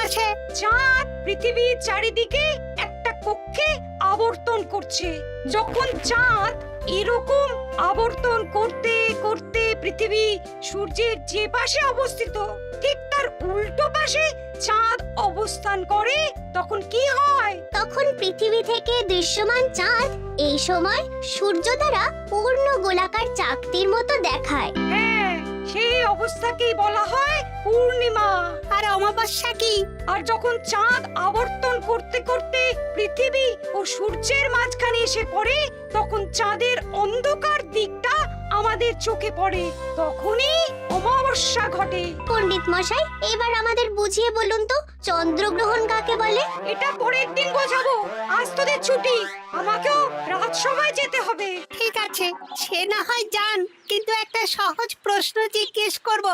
চলেছে? চাঁদ পৃথিবীর চারিদিকে একটা কক্ষে আবর্তন করছে। যখন চাঁদ এরকম আবর্তন করতে করতে পৃথিবী সূর্যের যে পাশে অবস্থিত ঠিক তার উল্টো পাশে চাঁদ অবস্থান করে, তখন কি হয়? তখন পৃথিবী থেকে দৃশ্যমান চাঁদ এই সময় সূর্য দ্বারা পূর্ণ গোলাকার চাকতির মতো দেখায়। হ্যাঁ, সেই অবস্থাকেই বলা হয় পূর্ণিমা। আর অমাবস্যা কি? আর যখন চাঁদ আবর্তন করতে করতে পৃথিবী ও সূর্যের মাঝখানে এসে পড়ে, তখন চাঁদের অন্ধকার দিকটা আমাদের চোখে পড়ে, তখনই অমাবস্যা ঘটে। পণ্ডিত মশাই, এবার আমাদের বুঝিয়ে বলুন তো চন্দ্রগ্রহণ কাকে বলে? এটা পরের দিন বোঝাবো, আজ তোদের ছুটি, আমাকেও রাজসভায় যেতে হবে। ঠিক আছে, সে না হয় যান, কিন্তু একটা সহজ প্রশ্ন জিজ্ঞেস করব,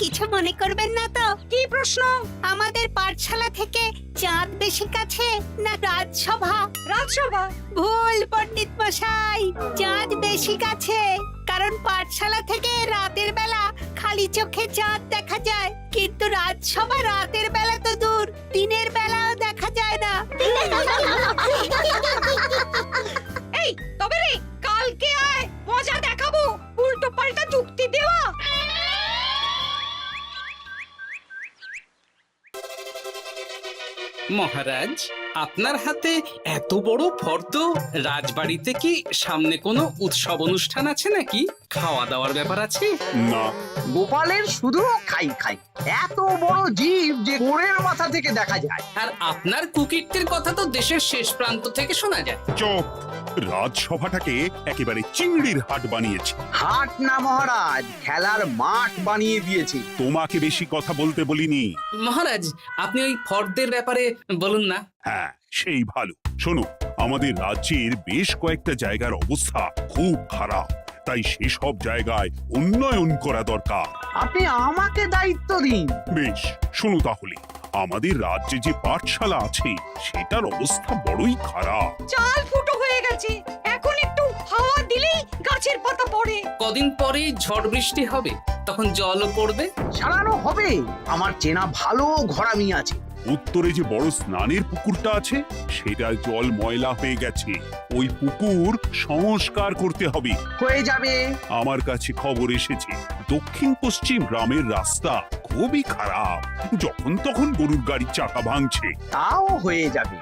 কিছু মনে করবেন না তো? কি প্রশ্ন? আমাদের পাঠশালা থেকে চাঁদ বেশি কাছে না রাজসভা? রাজসভা। ভুল পণ্ডিত মশাই, চাঁদ বেশি কাছে, কারণ পাঠশালা থেকে রাতের বেলা খালি চোখে চাঁদ দেখা যায়, কিন্তু রাজসভা রাতের বেলা তো দূর, দিনের বেলাও দেখা যায় না। এই তবে রে, কালকে আয়, মজা দেখাবো, উল্টো পাল্টা যুক্তি দেওয়া। মহারাজ, আপনার হাতে এত বড় ফর্দ, রাজবাড়িতে কি সামনে কোনো উৎসব অনুষ্ঠান আছে নাকি? খাওয়া দাওয়ার ব্যাপার আছে? না, গোপালের শুধু খাই খাই, এত বড় জীব যে গোড়ের মাথা থেকে দেখা যায়। আর আপনার কুকীর্তির কথা তো দেশের শেষ প্রান্ত থেকে শোনা যায়। চুপ! রাজসভাটাকে একেবারে চিংড়ির হাট বানিয়েছে। হাট না মহারাজ, খেলার মাঠ বানিয়ে দিয়েছি। তোমাকে বেশি কথা বলতে বলিনি। মহারাজ, আপনি ওই ফর্দের ব্যাপারে বলুন না। হ্যাঁ, সেই ভালো। শোনো, আমাদের রাজ্যের বেশ কয়েকটা জায়গার অবস্থা খুব খারাপ, তাই সেসব জায়গায় উন্নয়ন করা দরকার। আপনি আমাকে দায়িত্ব দিন। বেশ, শোনো তাহলে, আমাদের রাজ্যে যে পাঠশালা আছে সেটার অবস্থা বড়ই খারাপ। চাল ফুটো হয়ে গেছে, এখন একটু হাওয়া দিলেই গাছের পাতা পড়ে। কদিন পরেই ঝড় বৃষ্টি হবে, তখন জলও পড়বে। সারানো হবে, আমার চেনা ভালো ঘরামি আছে। উত্তরে যে বড় স্নানের পুকুরটা আছে সেটার জল ময়লা হয়ে গেছে, ওই পুকুর সংস্কার করতে হবে। হয়ে যাবে। আমার কাছে খবর এসেছে দক্ষিণ পশ্চিম গ্রামের রাস্তা খুবই খারাপ, যখন তখন গরুর গাড়ির চাকা ভাঙছে। তাও হয়ে যাবে,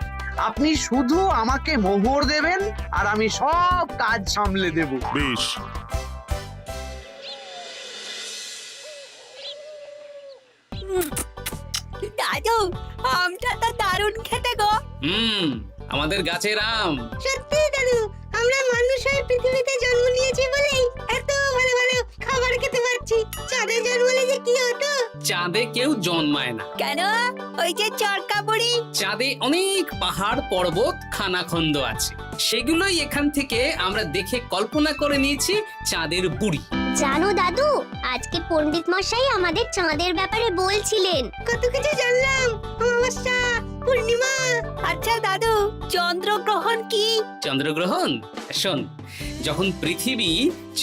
আপনি শুধু আমাকে মোহর দেবেন আর আমি সব কাজ সামলে দেব। বেশ, দাদু, আমটা তো দারুণ খেতে গো। আমাদের গাছের আম। সত্যি দাদু, আমরা মানুষ হয়ে পৃথিবীতে জন্ম নিয়েছি বলেই এত ভালো ভালো খাবার খেতে পারছি। চাঁদে জন্মলে যে কি হতো? চাঁদে কেউ জন্মায় না। কেন? ওই যে চরকা বুড়ি। চাঁদে অনেক পাহাড় পর্বত খানাখন্দ আছে, সেগুলোই এখান থেকে আমরা দেখে কল্পনা করে নিয়েছি চাঁদের বুড়ি। জানো দাদু, আজকে পণ্ডিত মশাই আমাদের চাঁদের ব্যাপারে বলছিলেন। কত কিছু জানলাম। অমাবস্যা, পূর্ণিমা। আচ্ছা দাদু, চন্দ্রগ্রহণ কি? চন্দ্রগ্রহণ? শোন, যখন পৃথিবী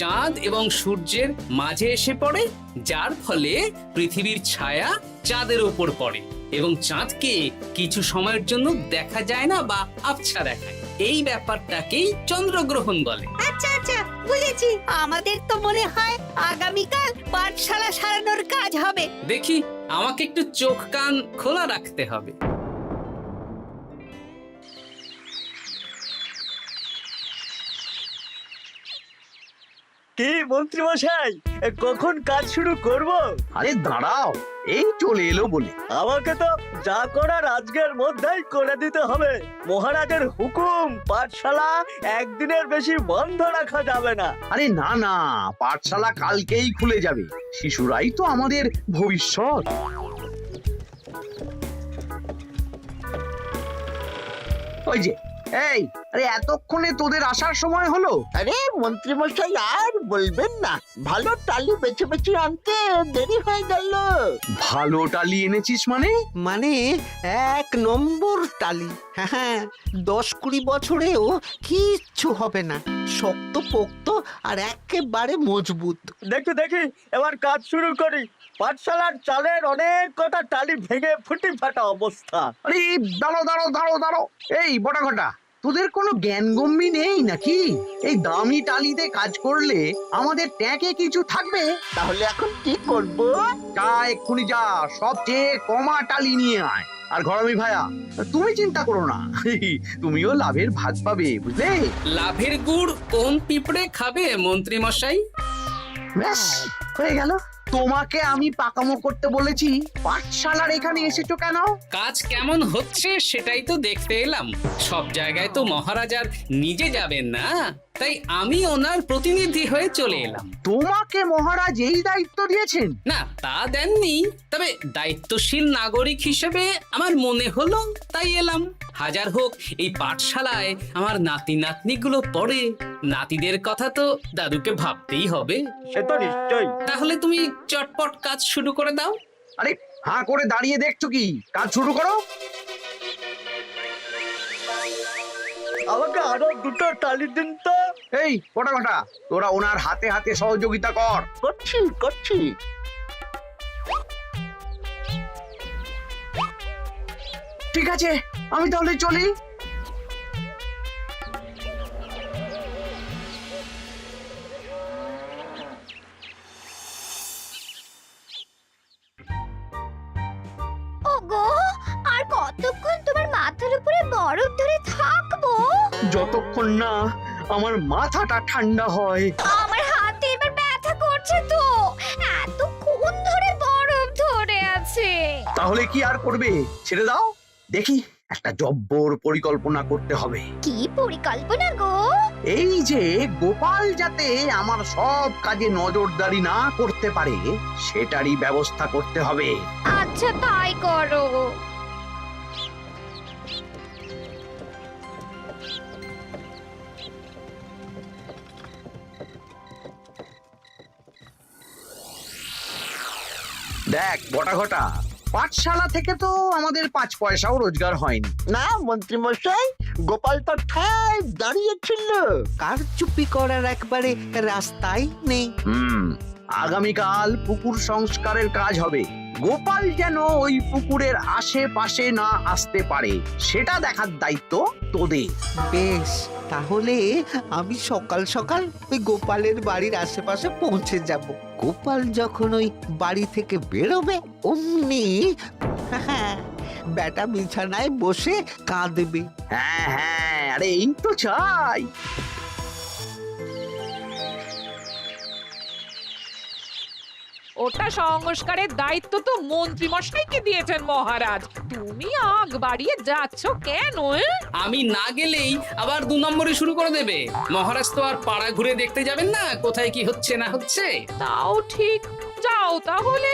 চাঁদ এবং সূর্যের মাঝে এসে পড়ে, যার ফলে পৃথিবীর ছায়া চাঁদের উপর পড়ে এবং চাঁদকে কিছু সময়ের জন্য দেখা যায় না বা আবছা দেখায়, এই ব্যাপারটাকেই চন্দ্রগ্রহণ বলে। আচ্ছা আচ্ছা, বুঝেছি। আমাদের তো মনে হয় আগামীকাল পাঠশালা সারানোর কাজ হবে। দেখি, আমাকে একটু চোখ কান খোলা রাখতে হবে। কি মন্ত্রী মশাই, কখন কাজ শুরু করব? আরে দাঁড়াও, এই চলে এলো বলে। আমাকে তো যা করার আজকের মধ্যেই করে দিতে হবে। মহারাজের হুকুম, পাঠশালা একদিনের বেশি বন্ধ রাখা যাবে না। আরে না না, পাঠশালা কালকেই খুলে যাবে, শিশুরাই তো আমাদের ভবিষ্যৎ। ওই যে, এই, আরে এতক্ষণে তোদের আসার সময় হলো? আরে মন্ত্রী মশাই, আর বলবেন না, ভালো টালি বেছে বেছে আনতে দেরি হয়ে গেল। ভালো টালি এনেছিস মানে? মানে 1 নম্বর টালি। হ্যাঁ, 10-20 বছরেও কিচ্ছু হবে না, শক্ত পোক্ত আর একেবারে মজবুত। দেখি দেখি, এবার কাজ শুরু করি। পাঠশালার চালের অনেক কটা টালি ভেঙে ফুটি ফাটা অবস্থা। আরে দাঁড়ো এই বটা ঘটা, তোদের কোনো জ্ঞানগম্যি নেই নাকি? এই দামি টালিতে কাজ করলে আমাদের ট্যাঁকে কিছু থাকবে? তাহলে এখন কি করব? যা এক্ষুনি যা, সবচেয়ে কমা টালি নিয়ে আয়। আর ঘরমি ভাইয়া, তুমি চিন্তা করো না, তুমিও লাভের ভাগ পাবে, বুঝলে? লাভের গুড় কোন পিঁপড়ে খাবে মন্ত্রী মশাই? ব্যাস হয়ে গেল। তোমাকে আমি পাকামো করতে বলেছি, পাঠশালার এখানে এসেছো কেন? কাজ কেমন হচ্ছে সেটাই তো দেখতে এলাম। সব জায়গায় তো মহারাজার নিজে যাবেন না, তাই আমি ওনার প্রতিনিধি হয়ে চলে এলাম। তোমাকে মহারাজ এই দায়িত্ব দিয়েছেন? না, তা দেননি, তবে দায়িত্বশীল নাগরিক হিসেবে আমার মনে হলো তাই এলাম। হাজার হোক এই পাঠশালায় আমার নাতি নাতনিগুলো পড়ে, নাতিদের কথা তো দাদুকে ভাবতেই হবে। সে তো নিশ্চয়ই। তাহলে তুমি চটপট কাজ শুরু করে দাও। আরে হাঁ করে দাঁড়িয়ে দেখছো কি? কাজ শুরু করো। আমাকে আরো দুটো টালি দিন তো। এই কটা কটা, তোরা ওনার হাতে হাতে সহযোগিতা কর। করছি। ঠিক আছে, আমি তাহলে চলি। ওগো, আর কতক্ষণ তোমার মাথার উপরে বরফ ধরে থাকবো? যতক্ষণ না আমার মাথাটা ঠান্ডা হয়। আমার হাতে এবার ব্যথা করছে তো, এতক্ষণ ধরে বরফ ধরে আছে। তাহলে কি আর করবে? ছেড়ে দাও, দেখি একটা জব্বর পরিকল্পনা করতে হবে। কি পরিকল্পনা গো? এই যে গোপাল যাতে আমার সব কাজে নজরদারি না করতে পারে, সেটারই ব্যবস্থা করতে হবে। আচ্ছা তাই করো। দেখ বটা ঘটা, পাঠশালা থেকে তো আমাদের 5 পয়সাও রোজগার হয়নি। না মন্ত্রী মশাই, গোপাল তো ঠায় দাঁড়িয়েছিল, কারচুপি করার একবারে রাস্তাই নেই। আগামীকাল পুকুর সংস্কারের কাজ হবে। গোপাল যেন ওই পুকুরের আশেপাশে না আসতে পারে, সেটা দেখার দায়িত্ব তোদের। বেশ, তাহলে আমি সকাল সকাল ওই গোপালের বাড়ির আশেপাশে পৌঁছে যাব। গোপাল যখন ওই বাড়ি থেকে বেরোবে অমনি বেটা বিছানায় বসে কাঁদবে। হ্যাঁ, আরে এই তো চাই। ওটা সংস্কারের দায়িত্ব তো মন্ত্রী মশাইকে দিয়েছেন মহারাজ। তুমি আগ বাড়িয়ে যাচ্ছ কেন? আমি না গেলেই আবার 2 নম্বরে শুরু করে দেবে। মহারাজ তো আর পাড়া ঘুরে দেখতে যাবেন না কোথায় কি হচ্ছে না হচ্ছে। তাও ঠিক, যাও তাহলে।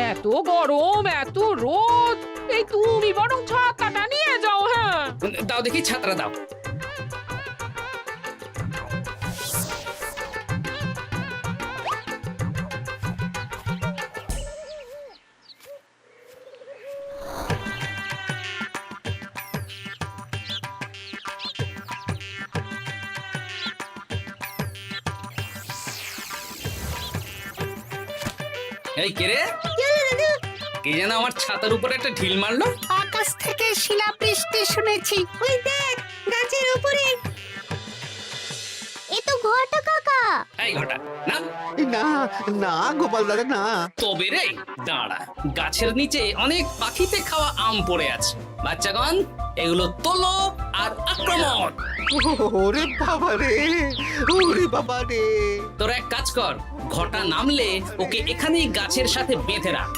এত গরম, এত রোদ, এই তুমি বরং ছাতাটা নিয়ে যাও। হ্যাঁ, দাও দেখি ছাত্রা দাও। এই কে রে? কে যেন আমার ছাতার উপরে একটা ঢিল মারলো? আকাশ থেকে শিলাবৃষ্টি শুনেছি। ওই দেখ গাছের উপরে। এ তো ঘটা কাকা। এই ঘটা না, না না গোপাল দাদা না। তবে রে দাঁড়া, গাছের নিচে অনেক পাখিতে খাওয়া আম পড়ে আছে। বাচ্চাগণ, এগুলো তোলো আর আক্রমণ। ওরে বাবা রে, ওরে বাবা রে। তোরা এক কাজ কর, ঘটা নামলে ওকে এখানেই গাছের সাথে বেঁধে রাখ।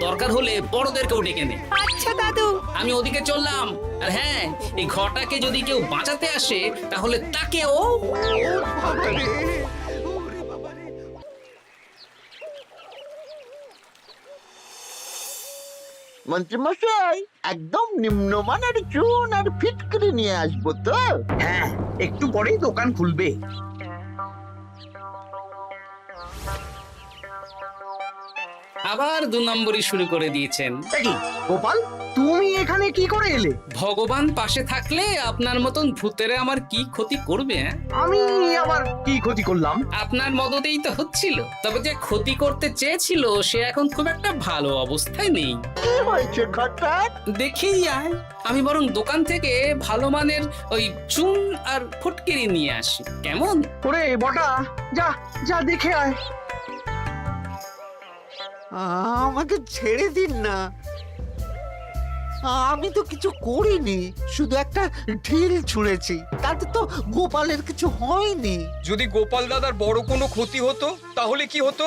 দরকার হলে বড়দেরকেও ডেকে নে। আচ্ছা দাদু। আমি ওদিকে চললাম। আর হ্যাঁ, এই ঘটাকে যদি কেউ বাঁচাতে আসে তাহলে তাকেও। বাবা রে, ওরে বাবা রে। মন্ত্রী মশাই, একদম নিম্নমানের চুন আর ফিটকিরি নিয়ে আসবো তো? হ্যাঁ, একটু পরেই দোকান খুলবে। আবার 2 নম্বরই শুরু করে দিয়েছেন। দেখি গোপাল, তুমি এখানে কি করে এলে? ভগবান পাশে থাকলে আপনার মতন ভূতেরা আমার কি ক্ষতি করবে? হ্যাঁ, আমি আবার কি ক্ষতি করলাম? আপনার মদতেই তো হচ্ছিল। তবে যে ক্ষতি করতে চেয়েছিল সে এখন খুব একটা ভালো অবস্থায় নেই। কি হয়েছে ঘটা? দেখেই আয়, আমি বরং দোকান থেকে ভালো মানের ওই চুন আর ফটকিরি নিয়ে আসি, কেমন? ওরে বটা, যা যা দেখে আয়। আমাকে ছেড়ে দিন না, আমি তো কিছু করিনি, শুধু একটা ঢিল ছুঁড়েছি, তাতে তো গোপালের কিছু হয়নি। যদি গোপাল দাদার বড় কোনো ক্ষতি হতো তাহলে কি হতো?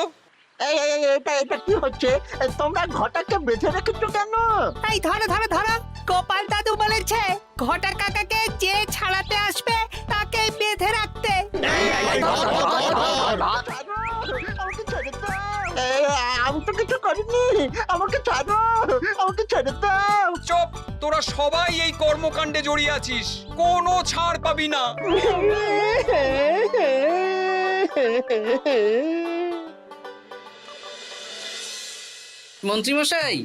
এটা কি হচ্ছে? তোমরা ঘটাকে বেঁধে রেখেছো কেন? এই ধরো ধরো ধরো, গোপাল দাদু বলেছে ঘটা কাকাকে যে ছাড়াতে আসবে তাকে বেঁধে রাখতে। আমাকে ছেড়ে দাও। আমি তো কিছু করিনি, আমাকে ছাড়ো, আমাকে ছেড়ে দাও। চুপ, তোরা সবাই এই কর্মকাণ্ডে জড়িয়ে আছিস, কোনো ছাড় পাবি না। মন্ত্রীমশাই,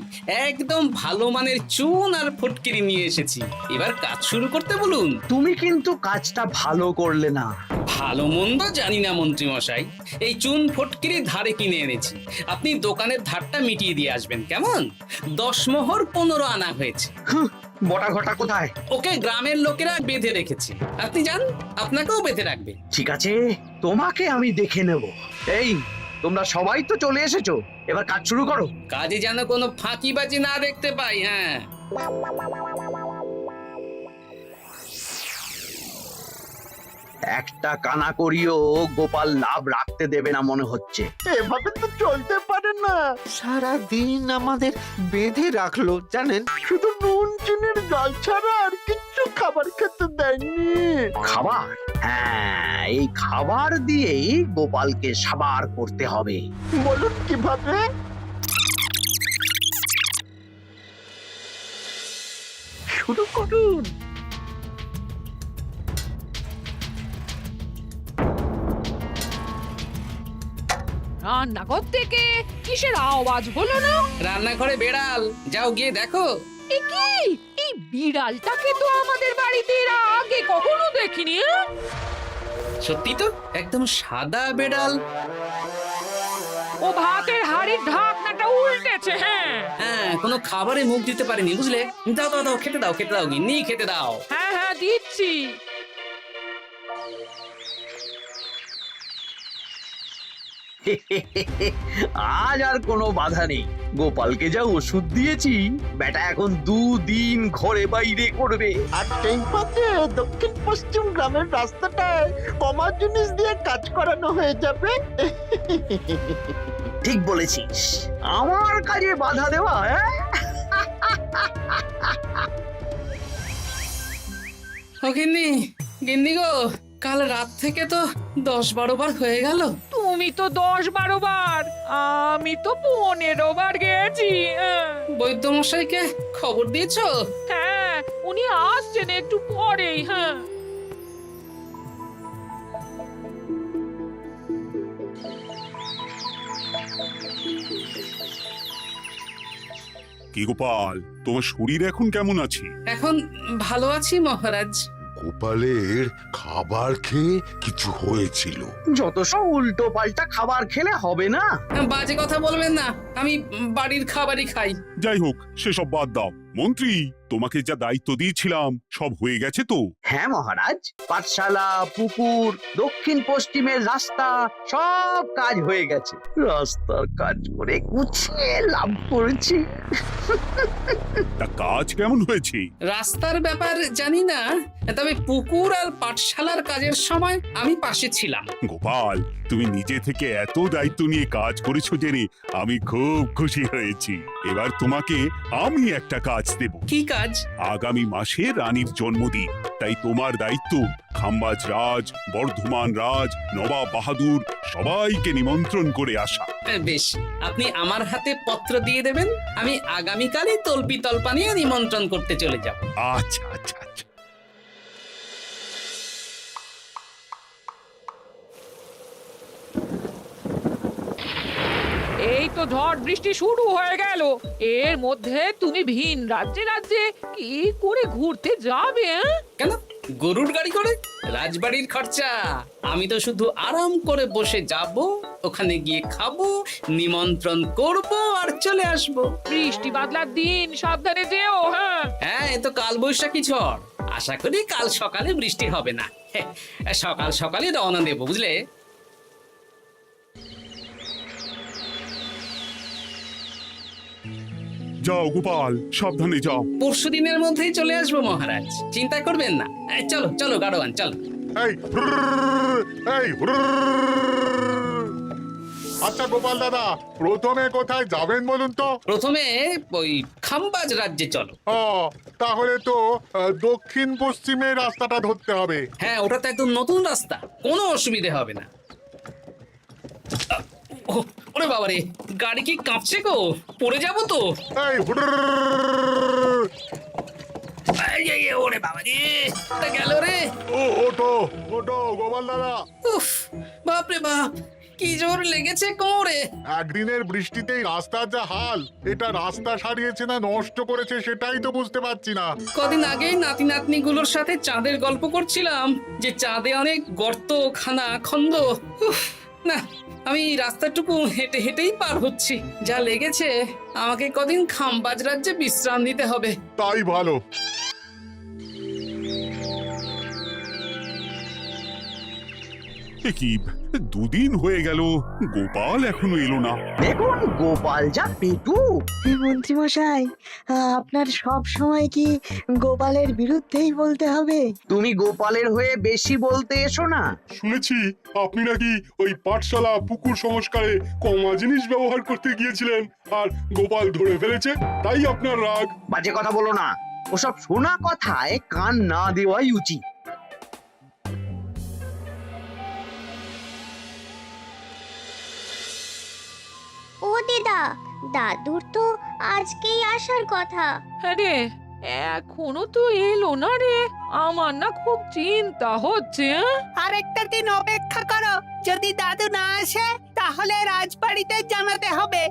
একদম ভালো মানের চুন আর ফটকিরি নিয়ে এসেছি, এবার কাজ শুরু করতে বলুন। তুমি কিন্তু কাজটা ভালো করলে না। ভালো মন্দ জানি না মন্ত্রীমশাই, এই চুন ফটকিরি ধারে কিনে এনেছি, আপনি দোকানের ধারটা মিটিয়ে দিয়ে আসবেন, কেমন? 10 মোহর 15 আনা হয়েছে। বটা ঘটা কোথায়? ওকে গ্রামের লোকেরা বেঁধে রেখেছে, আপনি যান, আপনাকেও বেঁধে রাখবে। ঠিক আছে, তোমাকে আমি দেখে নেব। এই, তোমরা সবাই তো চলে এসেছো, এবার কাজ শুরু করো। কাজে যেন কোনো ফাঁকিবাজি না দেখতে পাই। হ্যাঁ, একটা কানা করিও গোপাল লাভ রাখতে দেবে না মনে হচ্ছে। এভাবে তো চলতে পারে না। সারা দিন আমাদের বেঁধে রাখলো জানেন। শুধু নুন চিনির জল ছাড়া আর কিচ্ছু খাবার খেতে দেয়নি। খাবার? হ্যাঁ, এই খাবার দিয়েই গোপালকে সাবার করতে হবে। বলুন কিভাবে? শুরু করুন। রান্নাঘর থেকে কিসের আওয়াজ হলো না? রান্নাঘরে বেড়াল, যাও গিয়ে দেখো। এ কি? এই বিড়ালটাকে তো আমাদের বাড়িতে এর আগে কখনো দেখিনি। সত্যি তো, একদম সাদা বেড়াল। ও ভাতের হাড়ির ঢাকনাটা উল্টেছে। হ্যাঁ হ্যাঁ, কোনো খাবারে মুখ দিতে পারেনি, বুঝলে? দাও দাও দাও, খেতে দাও, খেতে দাও, গিন্নি খেতে দাও। হ্যাঁ হ্যাঁ, দিচ্ছি। আজ আর কোনো বাধা নেই। গোপালকে যা ওষুধ দিয়েছি, বেটা এখন 2 দিন ঘরে বাইরে করবে। আর সেই ফাঁকে দক্ষিণ পশ্চিম গ্রামের রাস্তাটায় কমা জিনিস দিয়ে কাজ করানো হয়ে যাবে। ঠিক বলেছিস, আমার কাজে বাধা দেওয়া, হ্যাঁ? ও গিন্নি, গিন্নি গো, কাল রাত থেকে তো 10-12 বার হয়ে গেল। তুমি তো 10-12 বার, আমি তো 15 বার গেছি। বৈদ্যমশাইকে খবর দিয়েছো? হ্যাঁ, উনি আসছেন একটু পরেই। হ্যাঁ, কি গোপাল, তোমার শরীর এখন কেমন আছে? এখন ভালো আছি মহারাজ। গোপালের খাবার খেয়ে কিছু হয়েছিল। যত সব উল্টো পাল্টা খাবার খেলে হবে না। বাজে কথা বলবেন না, আমি বাড়ির খাবারই খাই। যাই হোক, সেসব বাদ দাও। মন্ত্রী, তোমাকে যা দায়িত্ব দিয়েছিলাম সব হয়ে গেছে তো? হ্যাঁ মহারাজ, পাঠশালা, পুকুর, দক্ষিণ পশ্চিমের রাস্তা সব কাজ হয়ে গেছে। রাস্তার কাজ করে গুছিয়ে লাভ করেছি। তা কাজ কেমন হয়েছে? রাস্তার ব্যাপার জানি না, তবে পুকুর আর পাঠশালার কাজের সময় আমি পাশে ছিলাম। গোপাল, তুমি নিজে থেকে এত দায়িত্ব নিয়ে কাজ করেছো জেনে আমি খুব খুশি হয়েছি। এবার তোমাকে আমি একটা কাজ দেব। কি কাজ? আগামী মাসে রানীর জন্মদিন, তাই তোমার দায়িত্ব খাম্বাজ রাজ, বর্ধমান রাজ, নবাব বাহাদুর সবাইকে নিমন্ত্রণ করে আসা। বেশ, আপনি আমার হাতে পত্র দিয়ে দেবেন, আমি আগামীকালই তল্পি তল্পা নিয়ে নিমন্ত্রণ করতে চলে যাব। আচ্ছা আচ্ছা আচ্ছা। এই তো তো ঝড় বৃষ্টি শুরু হয়ে গেল, এর মধ্যে তুমি ভিন রাজ্যে রাজ্যে কি করে ঘুরতে যাবে? কেন গরুর গাড়ি করে? রাজবাড়ির খরচা। আমি তো শুধু আরাম করে বসে যাব, ওখানে গিয়ে খাবো, নিমন্ত্রণ করব আর চলে আসব। বৃষ্টি বাদলার দিন, সাবধানে যেও। হ্যাঁ হ্যাঁ, এ তো কাল বৈশাখী ঝড়, আশা করি কাল সকালে বৃষ্টি হবে না। সকাল সকালে রওনা দেবো, বুঝলে? যাও গোপাল, সাবধানে যাও। পরশু দিনের মধ্যেই চলে আসবো মহারাজ, চিন্তা করবেন না। চলো চলো গাড়োয়ান, চলো। এই আচ্ছা গোপাল দাদা, প্রথমে কোথায় যাবেন বলুন তো? প্রথমে ওই খাম্বাজ রাজ্যে চলো। ও, তাহলে তো দক্ষিণ পশ্চিমে রাস্তাটা ধরতে হবে। হ্যাঁ, ওটা তো একদম নতুন রাস্তা, কোনো অসুবিধে হবে না। ওরে বাবারে, গাড়ি কি কাঁপছে গো, পড়ে যাবো তো। এই ওরে বাবা রে, গেল রে। ওটো ওটো গোপাল দাদা। উফ, বাপরে বাপ, কি জোর লেগেছে কোমরে। একদিনের বৃষ্টিতেই রাস্তার যা হাল, এটা রাস্তা সারিয়েছে না নষ্ট করেছে সেটাই তো বুঝতে পারছি না। কদিন আগেই নাতি নাতনি গুলোর সাথে চাঁদের গল্প করছিলাম যে চাঁদে অনেক গর্ত, খানা, খন্দ। উফ, না, আমি রাস্তাটুকু হেঁটে হেঁটেই পার হচ্ছি। যা লেগেছে, আমাকে কদিন খাম্বাজ রাজ্যে বিশ্রাম নিতে হবে। তাই ভালো। এ কি, দুদিন হয়ে গেল গোপাল এখনো এলো না। দেখুন গোপাল যা পেটু। মন্ত্রী মশাই, আপনার সব সময় কি গোপালের বিরুদ্ধেই বলতে হবে? তুমি গোপালের হয়ে বেশি বলতে এসো না। শুনেছি আপনি নাকি ওই পাঠশালা পুকুর সংস্কারে কমা জিনিস ব্যবহার করতে গিয়েছিলেন, আর গোপাল ধরে ফেলেছে, তাই আপনার রাগ। বাজে কথা বলো না, ওসব শোনা কথায় কান না দেওয়াই উচিত। ও দিদা, দাদুর তো আজকেই আসার কথা। আরে এখনো তো এলো না রে, আমার না খুব চিন্তা হচ্ছে। আরেকটা দিন অপেক্ষা করো, যদি দাদু না আসে তাহলে রাজবাড়িতে জানাতে হবে।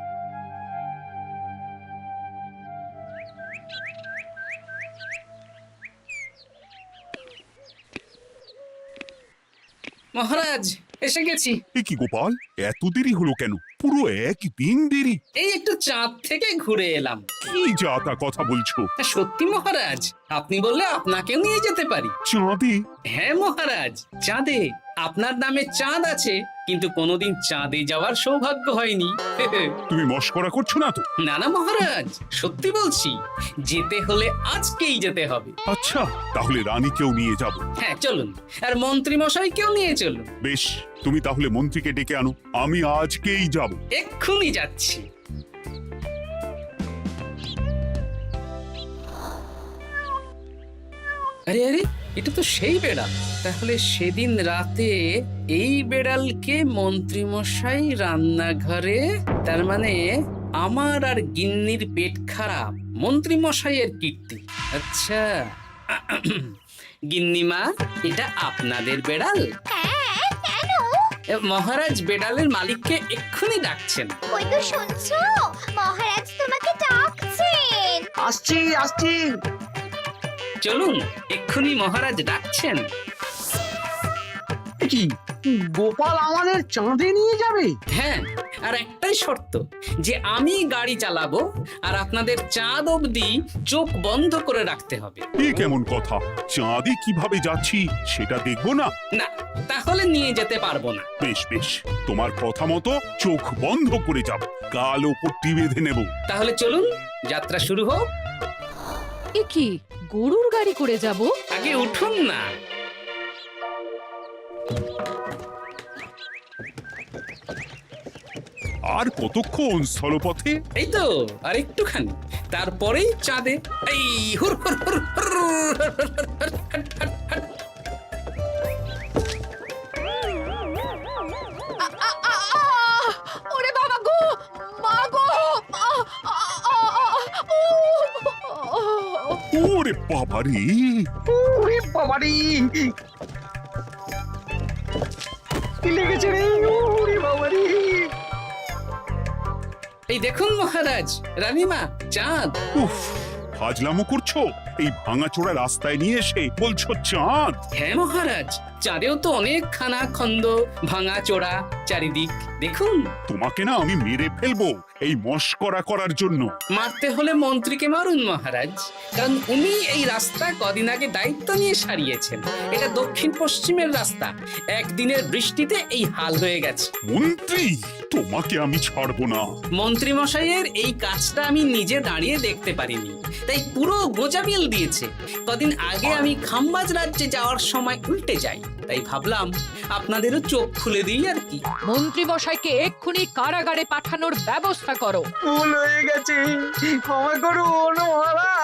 মহারাজ, এসে গেছি। এ কি গোপাল, এত দেরি হলো কেন? পুরো একদিন দেরি। এই একটু চাঁদ থেকে ঘুরে এলাম। কি যা তা কথা বলছো? সত্যি মহারাজ, আপনি বললে আপনাকেও নিয়ে যেতে পারি। চাঁদে? হ্যাঁ মহারাজ, চাঁদে। আপনার নামে চাঁদ আছে, কিন্তু কোনোদিন চাঁদে যাওয়ার সৌভাগ্য হয়নি। তুমি মস্করা করছো না তো? না না মহারাজ, সত্যি বলছি, যেতে হলে আজকেই যেতে হবে। আচ্ছা, তাহলে রানীকেও নিয়ে যাব। হ্যাঁ চলুন, আর মন্ত্রী মশাইকেও নিয়ে চলুন। বেশ, তুমি তাহলে মন্ত্রীকে ডেকে আনো, আমি আজকেই যাব। এক্ষুনি যাচ্ছি। আরে আরে, এটা তো সেই বেড়াল। তাহলে সেদিন রাতে এই বেড়ালকে মন্ত্রী মশাই রান্নাঘরে, তার মানে আমার আর গিন্নির পেট খারাপ, মন্ত্রী মশাইয়ের কীর্তি। আচ্ছা, গিন্নিমা, এটা আপনাদের বেড়াল? মহারাজ বেড়ালের মালিককে এক্ষুনি ডাকছেন। ওই তো শুনছো, মহারাজ তোমাকে ডাকছেন। আসছি আসছি। চলুন, এক্ষুনি মহারাজ ডাকছেন। কি, গোপাল আমাদের চাঁদে নিয়ে যাবে? হ্যাঁ, আর একটাই শর্ত, যে আমি গাড়ি চালাবো আর আপনাদের চাঁদ অবধি চোখ বন্ধ করে রাখতে হবে। এ কেমন কথা? চাঁদে কিভাবে যাচ্ছি সেটা দেখবো না? না, তাহলে নিয়ে যেতে পারবো না। বেশ বেশ, তোমার কথা মতো চোখ বন্ধ করে যাব, কালো পট্টি বেঁধে নেব। তাহলে চলুন, যাত্রা শুরু হোক। এ কি, গরুর গাড়ি করে যাব? আগে উঠুন না। আর কতক্ষণ স্থলপথে? এই তো আর একটুখানি, তারপরেই চাঁদে। এই হুর হুর হুর হুর, হাট, হাট, হাট। ওরে বাবা গো, মা গো, ওরে বাবারে! ওরে বাবারে, কি লেগেছে রে? ওরে বাবারে! এই দেখুন মহারাজ, রানীমা, চাঁদ। উফ, ফাজলামো করছো? এই ভাঙাচোরা রাস্তায় নিয়ে এসে বলছো চাঁদ? হ্যাঁ মহারাজ, চাঁদেও তো অনেক খানা খন্দ, ভাঙা চোরা চারিদিক। দেখুন, তোমাকে না আমি মেরে ফেলবো এই মস্করা করার জন্য। মারতে হলে মন্ত্রীকে মারুন মহারাজ, কারণ উনি এই রাস্তা কদিন আগে দায়িত্ব নিয়ে সারিয়েছেন। এটা দক্ষিণ পশ্চিমের রাস্তা, একদিনের বৃষ্টিতে এই হাল হয়ে গেছে। মন্ত্রী, তোমাকে আমি ছাড়বো না। মন্ত্রী মশাইয়ের এই কাজটা আমি নিজে দাঁড়িয়ে দেখতে পারিনি, তাই পুরো গোজামিল দিয়েছে। কদিন আগে আমি খাম্বাজ রাজ্যে যাওয়ার সময় উল্টে যাই, তাই ভাবলাম আপনাদেরও চোখ খুলে দিই আর কি। মন্ত্রী মশাইকে এক্ষুনি কারাগারে পাঠানোর ব্যবস্থা করো। ভুল হয়ে গেছে, ক্ষমা করুন মহারাজ।